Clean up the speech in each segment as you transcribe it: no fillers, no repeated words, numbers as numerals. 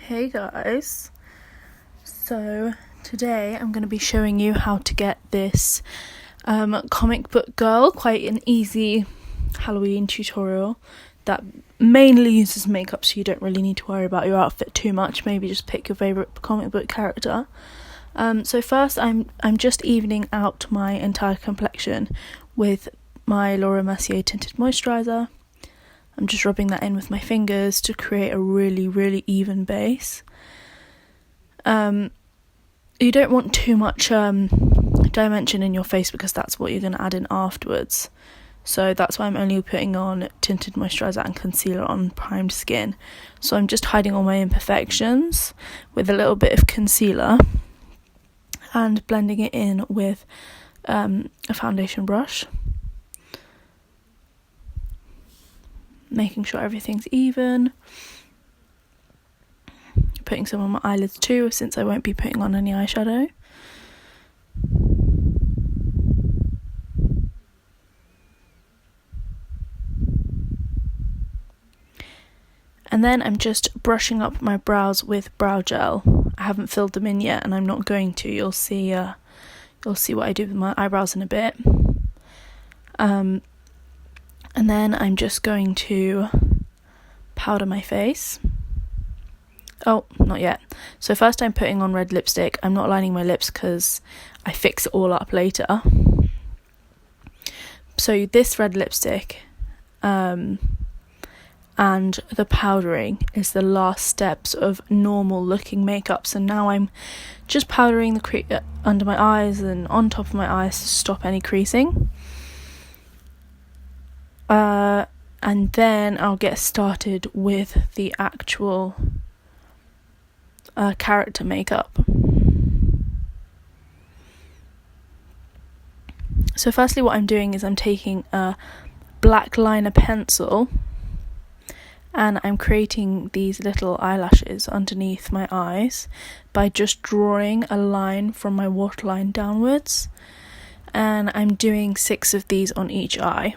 Hey guys, so today I'm going to be showing you how to get this comic book girl, quite an easy Halloween tutorial that mainly uses makeup, so you don't really need to worry about your outfit too much. Maybe just pick your favourite comic book character. So first I'm just evening out my entire complexion with my Mercier tinted moisturiser. I'm just rubbing that in with my fingers to create a really even base. You don't want too much dimension in your face because that's what you're going to add in afterwards. So that's why I'm only putting on tinted moisturiser and concealer on primed skin. So I'm just hiding all my imperfections with a little bit of concealer and blending it in with a foundation brush. Making sure everything's even. Putting some on my eyelids too, since I won't be putting on any eyeshadow. And then I'm just brushing up my brows with brow gel. I haven't filled them in yet, and I'm not going to. You'll see what I do with my eyebrows in a bit. And then I'm just going to powder my face. Oh, not yet. So first I'm putting on red lipstick. I'm not lining my lips because I fix it all up later. So this red lipstick and the powdering is the last steps of normal looking makeup. So now I'm just powdering the under my eyes and on top of my eyes to stop any creasing. And then I'll get started with the actual character makeup. So firstly what I'm doing is I'm taking a black liner pencil and I'm creating these little eyelashes underneath my eyes by just drawing a line from my waterline downwards, and I'm doing 6 of these on each eye.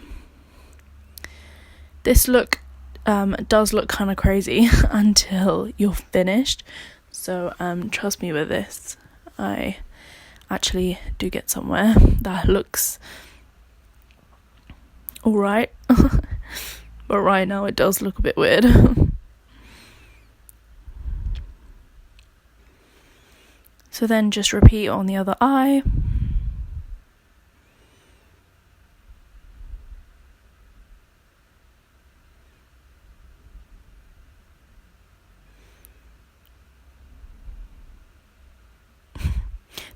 This look does look kind of crazy until you're finished, so trust me with this. I actually do get somewhere that looks alright, but right now it does look a bit weird. So then just repeat on the other eye.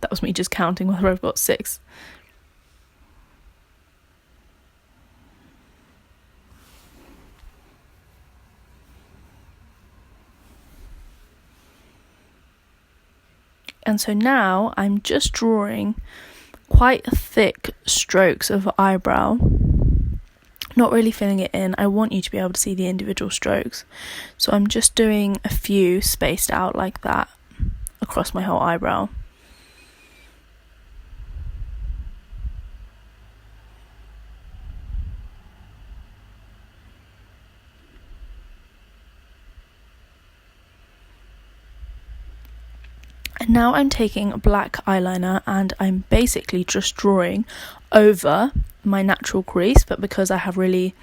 That was me just counting whether I've got 6. And so now I'm just drawing quite thick strokes of eyebrow. Not really filling it in. I want you to be able to see the individual strokes. So I'm just doing a few spaced out like that across my whole eyebrow. And now I'm taking a black eyeliner and I'm basically just drawing over my natural crease, but because I have really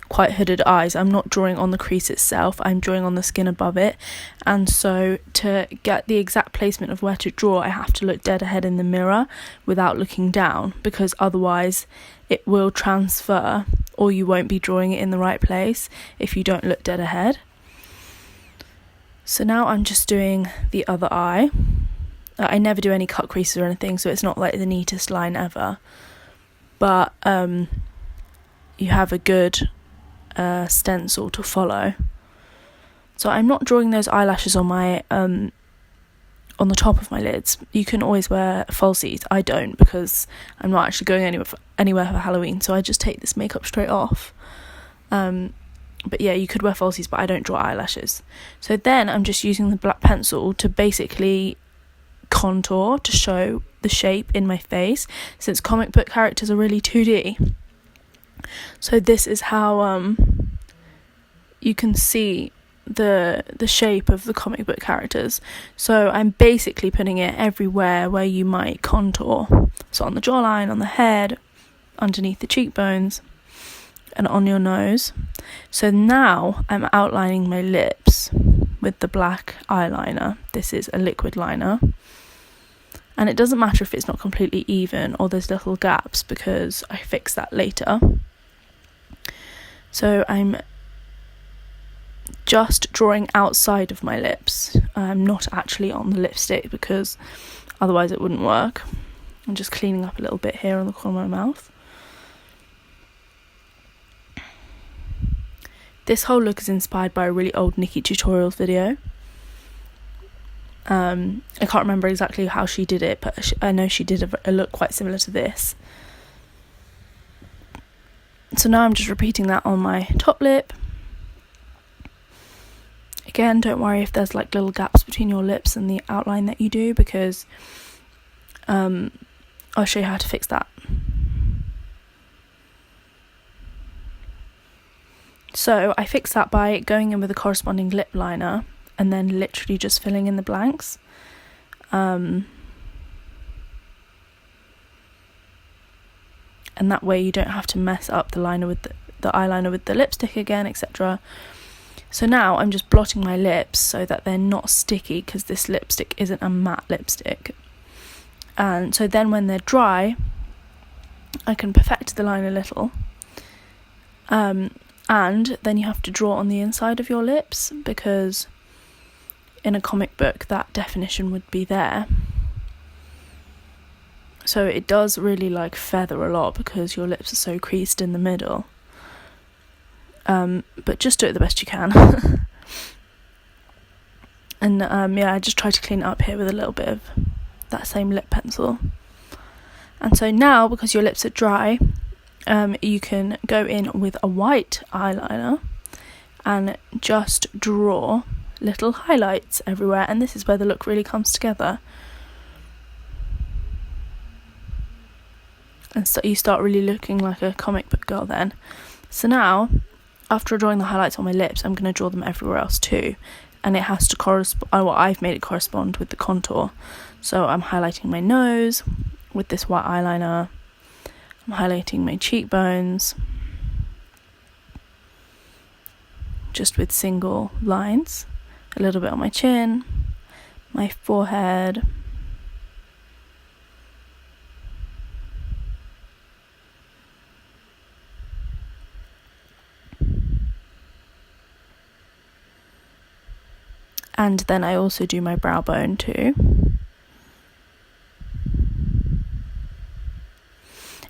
quite hooded eyes, I'm not drawing on the crease itself, I'm drawing on the skin above it. And so to get the exact placement of where to draw, I have to look dead ahead in the mirror without looking down, because otherwise it will transfer or you won't be drawing it in the right place if you don't look dead ahead. So now I'm just doing the other eye. I never do any cut creases or anything, so it's not like the neatest line ever. But you have a good stencil to follow. So I'm not drawing those eyelashes on my on the top of my lids. You can always wear falsies. I don't, because I'm not actually going anywhere for Halloween, so I just take this makeup straight off. But yeah, you could wear falsies, but I don't draw eyelashes. So then I'm just using the black pencil to basically contour to show the shape in my face, since comic book characters are really 2D. So this is how you can see the shape of the comic book characters. So I'm basically putting it everywhere where you might contour. So on the jawline, on the head, underneath the cheekbones, and on your nose. So now I'm outlining my lips with the black eyeliner. This is a liquid liner. And it doesn't matter if it's not completely even or there's little gaps, because I fix that later. So I'm just drawing outside of my lips. I'm not actually on the lipstick, because otherwise it wouldn't work. I'm just cleaning up a little bit here on the corner of my mouth. This whole look is inspired by a really old NikkiTutorials video. I can't remember exactly how she did it, but I know she did a look quite similar to this. So now I'm just repeating that on my top lip. Again, don't worry if there's like little gaps between your lips and the outline that you do, because I'll show you how to fix that. So I fix that by going in with a corresponding lip liner and then literally just filling in the blanks. And that way you don't have to mess up the liner with the eyeliner with the lipstick again, etc. So now I'm just blotting my lips so that they're not sticky, because this lipstick isn't a matte lipstick. And so then when they're dry, I can perfect the line a little. And then you have to draw on the inside of your lips, because in a comic book that definition would be there. So it does really like feather a lot because your lips are so creased in the middle. But just do it the best you can. And I just try to clean it up here with a little bit of that same lip pencil. And so now, because your lips are dry, you can go in with a white eyeliner and just draw little highlights everywhere, and this is where the look really comes together. And so you start really looking like a comic book girl then. So now, after drawing the highlights on my lips, I'm going to draw them everywhere else too, and it has to correspond. I've made it correspond with the contour. So I'm highlighting my nose with this white eyeliner. I'm highlighting my cheekbones just with single lines, a little bit on my chin, my forehead, and then I also do my brow bone too.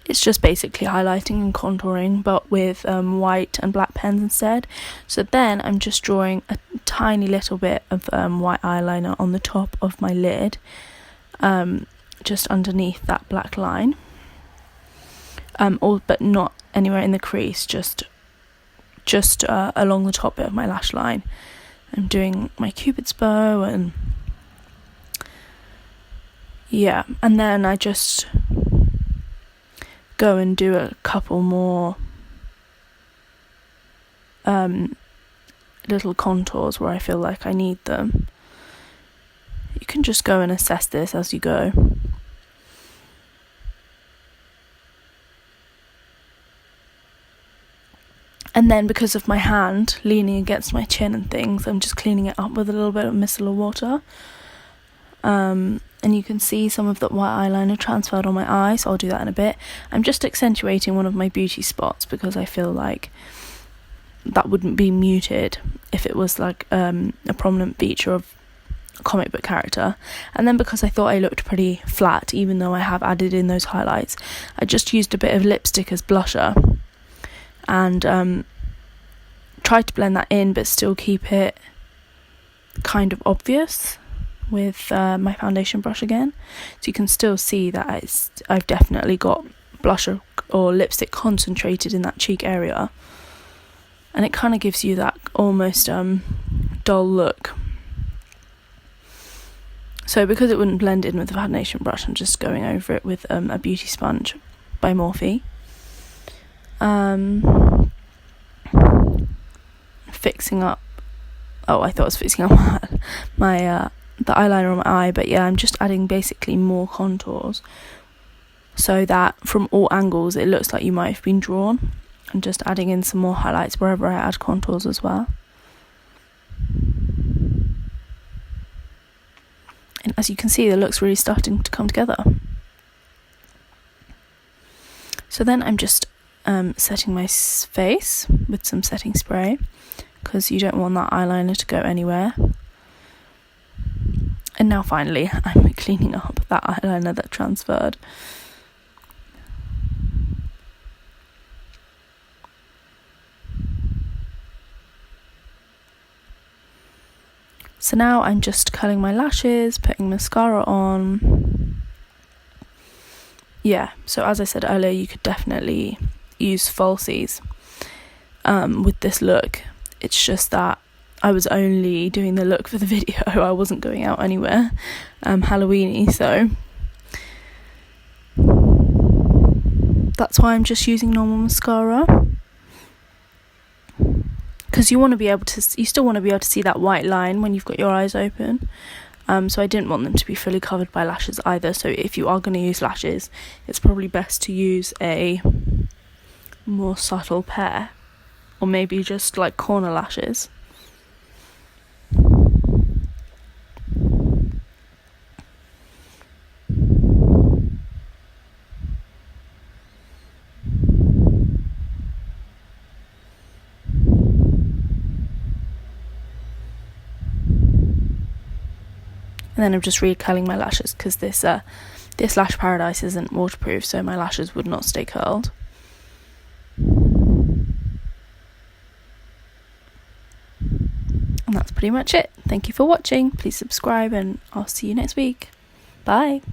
It's just basically highlighting and contouring, but with white and black pens instead. So then I'm just drawing a tiny little bit of white eyeliner on the top of my lid, just underneath that black line, but not anywhere in the crease, just along the top bit of my lash line. I'm doing my Cupid's bow, and and then I just go and do a couple more little contours where I feel like I need them. You can just go and assess this as you go. And then, because of my hand leaning against my chin and things, I'm just cleaning it up with a little bit of micellar water. And you can see some of the white eyeliner transferred on my eye, so I'll do that in a bit. I'm just accentuating one of my beauty spots because I feel like that wouldn't be muted if it was like a prominent feature of a comic book character. And then, because I thought I looked pretty flat, even though I have added in those highlights, I just used a bit of lipstick as blusher and tried to blend that in but still keep it kind of obvious with my foundation brush again. So you can still see that I've definitely got blusher or lipstick concentrated in that cheek area, and it kind of gives you that almost dull look. So because it wouldn't blend in with the foundation brush, I'm just going over it with a beauty sponge by Morphe. Fixing up Oh, I thought I was fixing on the eyeliner on my eye, but yeah, I'm just adding basically more contours so that from all angles it looks like you might have been drawn, and just adding in some more highlights wherever I add contours as well. And as you can see, the look's really starting to come together. So then I'm just setting my face with some setting spray, because you don't want that eyeliner to go anywhere. And now finally I'm cleaning up that eyeliner that transferred. So now I'm just curling my lashes, putting mascara on. Yeah, so as I said earlier, you could definitely use falsies with this look. It's just that I was only doing the look for the video. I wasn't going out anywhere Halloweeny, so that's why I'm just using normal mascara. Because you still want to be able to see that white line when you've got your eyes open. So I didn't want them to be fully covered by lashes either. So if you are going to use lashes, it's probably best to use a more subtle pair, or maybe just like corner lashes. And then I'm just recurling my lashes, because this Lash Paradise isn't waterproof, so my lashes would not stay curled. And that's pretty much it. Thank you for watching. Please subscribe, and I'll see you next week. Bye.